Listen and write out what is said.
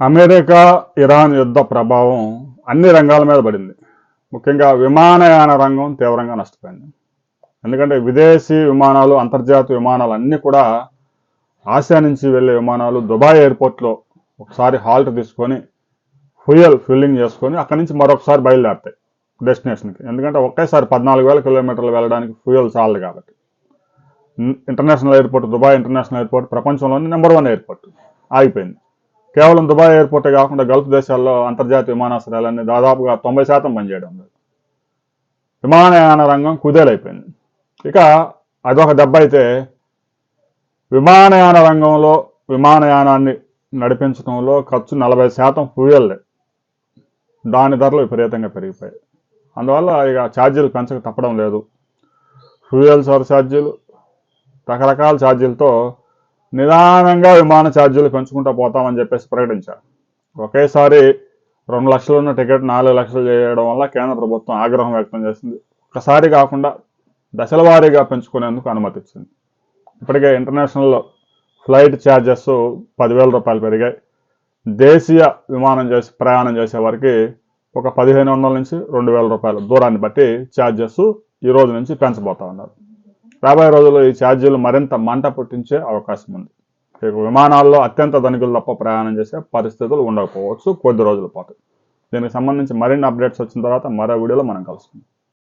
America Iran యుద్ధ ప్రభావం అన్ని రంగాల మీద పడింది. ముఖ్యంగా విమానయాన రంగం తీవ్రంగా నష్టపోయింది. ఎందుకంటే విదేశీ విమానాలు, అంతర్జాతీయ విమానాలు అన్నీ కూడా ఆసియా నుంచి వెళ్ళే విమానాలు దుబాయ్ ఎయిర్పోర్ట్లో ఒకసారి హాల్ట్ తీసుకొని ఫ్యూయల్ ఫిల్లింగ్ చేసుకొని అక్కడి నుంచి మరొకసారి బయలుదేరుతాయి డెస్టినేషన్కి. ఎందుకంటే ఒకేసారి 14,000 కిలోమీటర్లు వెళ్ళడానికి ఫ్యూయల్ చాలదు కాబట్టి. International airport, Dubai international airport ప్రపంచంలోని నెంబర్ 1 ఎయిర్పోర్ట్ ఆగిపోయింది. కేవలం దుబాయ్ ఎయిర్పోర్టే కాకుండా గల్ఫ్ దేశాల్లో అంతర్జాతీయ విమానాశ్రయాలన్నీ దాదాపుగా 90% పనిచేయడం లేదు. విమానయాన రంగం కుదేలైపోయింది. ఇక అదొక దెబ్బ అయితే, విమానయాన రంగంలో విమానయానాన్ని నడిపించడంలో ఖర్చు 40% ఫ్యూయల్లే. దాని ధరలు విపరీతంగా పెరిగిపోయాయి. అందువల్ల ఇక ఛార్జీలు పెంచక తప్పడం లేదు. ఫ్యూయల్ ఛార్జీలు, రకరకాల ఛార్జీలతో నిదానంగా విమాన ఛార్జీలు పెంచుకుంటూ పోతామని చెప్పేసి ప్రకటించారు. ఒకేసారి 2 లక్షలు ఉన్న టికెట్ 4 లక్షలు చేయడం వల్ల కేంద్ర ప్రభుత్వం ఆగ్రహం వ్యక్తం చేసింది. ఒకసారి కాకుండా దశల వారీగా పెంచుకునేందుకు అనుమతిచ్చింది. ఇప్పటికే ఇంటర్నేషనల్ ఫ్లైట్ ఛార్జెస్ 10,000 రూపాయలు పెరిగాయి. దేశీయ విమానం ప్రయాణం చేసే వారికి ఒక 1,500 నుంచి 2,000 రూపాయల దూరాన్ని బట్టి ఛార్జెస్ ఈ రోజు నుంచి పెంచబోతా ఉన్నారు. రాబోయే రోజుల్లో ఈ ఛార్జీలు మరింత మంట పుట్టించే అవకాశం ఉంది. విమానాల్లో అత్యంత ధనికులు తప్ప ప్రయాణం చేసే పరిస్థితులు ఉండకపోవచ్చు కొద్ది రోజుల పాటు. దీనికి సంబంధించి మరిన్ని అప్డేట్స్ వచ్చిన తర్వాత మరో వీడియోలో మనం కలుసుకుందాం.